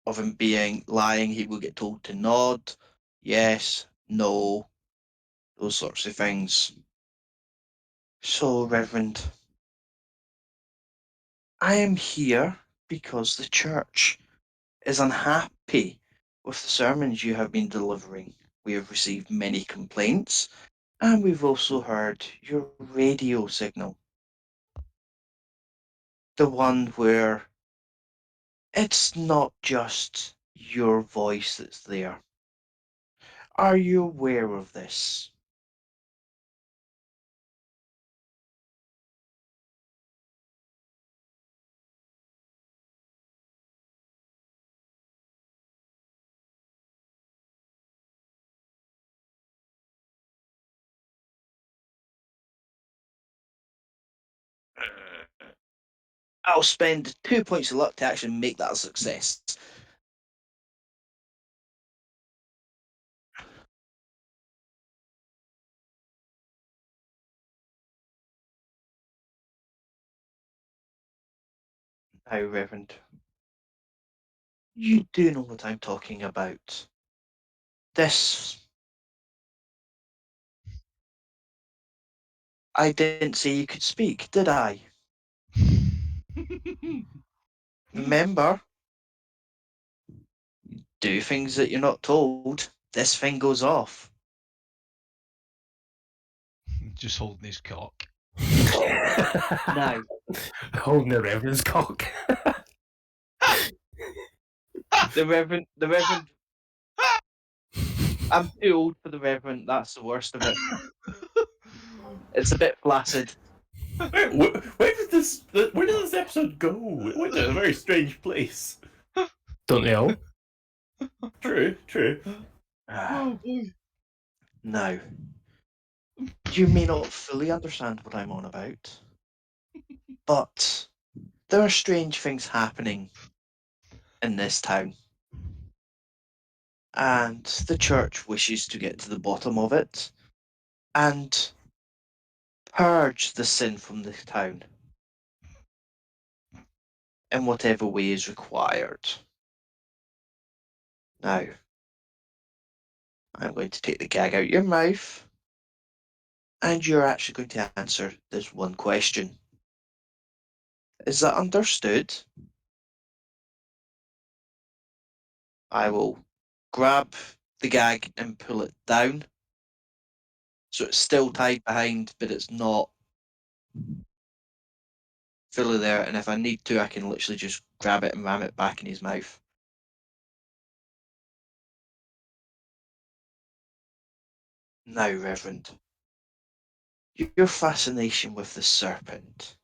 of him being lying. He will get told to nod, yes, no, those sorts of things. So, Reverend, I am here because the church is unhappy with the sermons you have been delivering. We have received many complaints, and we've also heard your radio signal. The one where it's not just your voice that's there. Are you aware of this? I'll spend 2 points of luck to actually make that a success. Now, Reverend, you do know what I'm talking about. This. I didn't say you could speak, did I? Remember, do things that you're not told. This thing goes off. Just holding his cock. Now, Holding the reverend's cock. the Reverend. I'm too old for the Reverend. That's the worst of it. It's a bit flaccid. Where did this episode go? It went to a very strange place. Don't they all? True. Oh boy. Now, you may not fully understand what I'm on about, but there are strange things happening in this town. And the church wishes to get to the bottom of it and purge the sin from the town in whatever way is required. Now, I'm going to take the gag out your mouth, and you're actually going to answer this one question. Is that understood? I will grab the gag and pull it down. So it's still tied behind, but it's not fully there. And if I need to, I can literally just grab it and ram it back in his mouth. Now, Reverend, your fascination with the serpent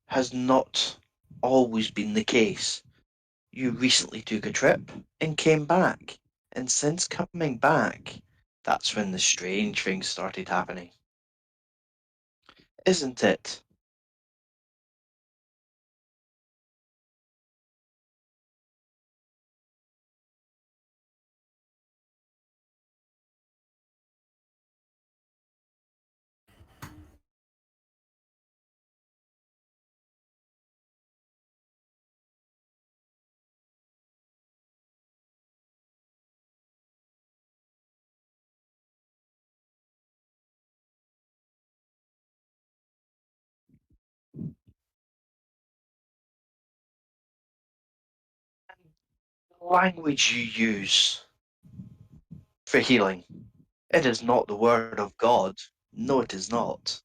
has not always been the case. You recently took a trip and came back. And since coming back, that's when the strange things started happening. Isn't it? The language you use for healing, it is not the word of God. No, it is not.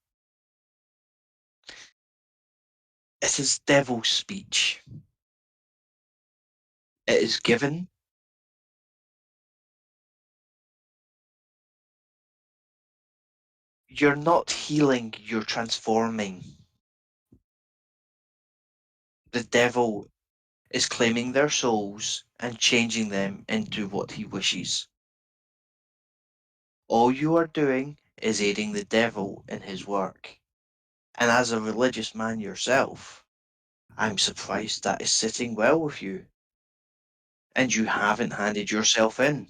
It is devil speech. It is given. You're not healing, you're transforming. The devil is claiming their souls and changing them into what he wishes. All you are doing is aiding the devil in his work. And as a religious man yourself, I'm surprised that is sitting well with you. And you haven't handed yourself in.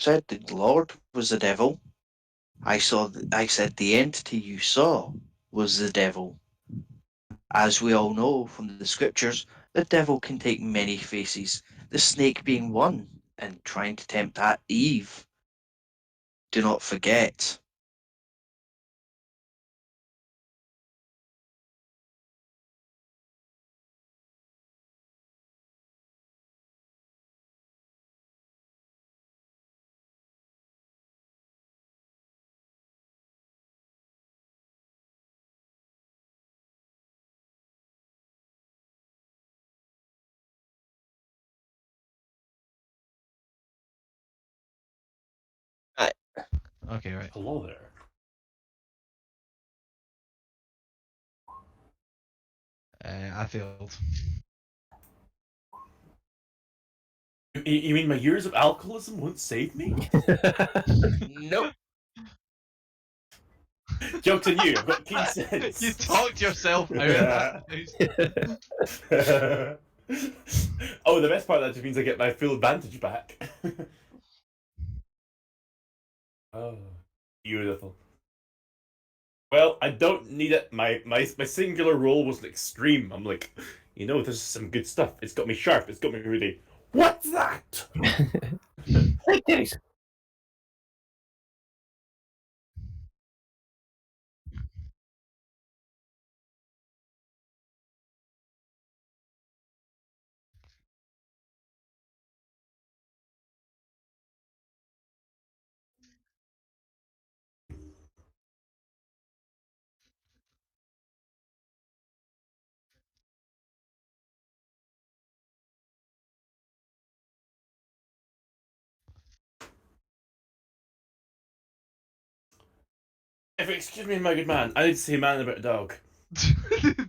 said the Lord was the devil. I said the entity you saw was the devil. As we all know from the scriptures, the devil can take many faces, the snake being one, and trying to tempt Eve. Do not forget. Okay, right. Hello there. I failed. You mean my years of alcoholism won't save me? Nope. Joke's on you. I've got keen sense. You talked yourself out of that. Oh, the best part of that just means I get my full advantage back. Oh, beautiful. Well, I don't need it. My singular role was extreme. I'm like, this is some good stuff. It's got me sharp. It's got me really. What's that? If you excuse me, my good man, I need to say man about a dog.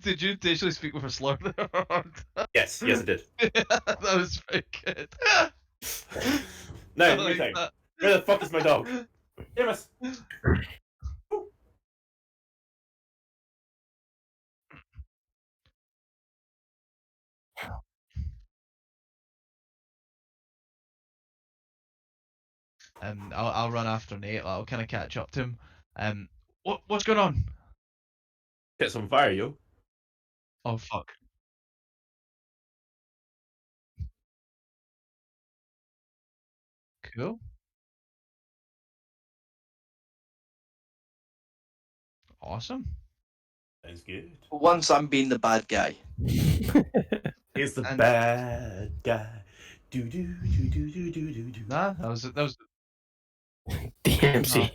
Did you intentionally speak with a slur there? Yes, I did. That was very good. Now, I let me like think. that. Where the fuck is my dog? Here, miss. I'll run after Nate. I'll kind of catch up to him. What's going on? Cat's on fire, yo. Oh fuck. Cool. Awesome. Sounds good. Once I'm being the bad guy. Here's the And- bad guy. Do do do do do do do do. Nah, that was DMC.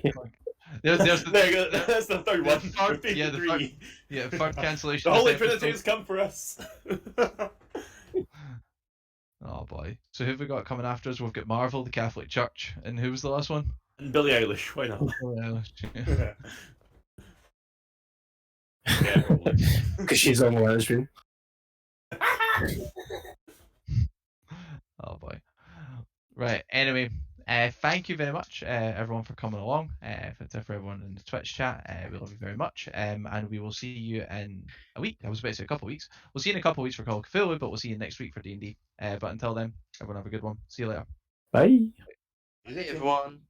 there's the There you go. That's the third the one. third- We're yeah, the three. third cancellation. The of Holy the episode. Trinity has come for us. Oh boy. So who have we got coming after us? We've got Marvel, the Catholic Church, and who was the last one? And Billie Eilish, why not? Yeah, probably. Because she's on the lesbian. Oh boy. Right. Anyway, thank you very much, everyone, for coming along. For everyone in the Twitch chat, we love you very much. And we will see you in a week. I was about to say a couple of weeks. We'll see you in a couple of weeks for Call of Cthulhu, but we'll see you next week for D&D. But until then, everyone have a good one. See you later. Bye. Hey, everyone.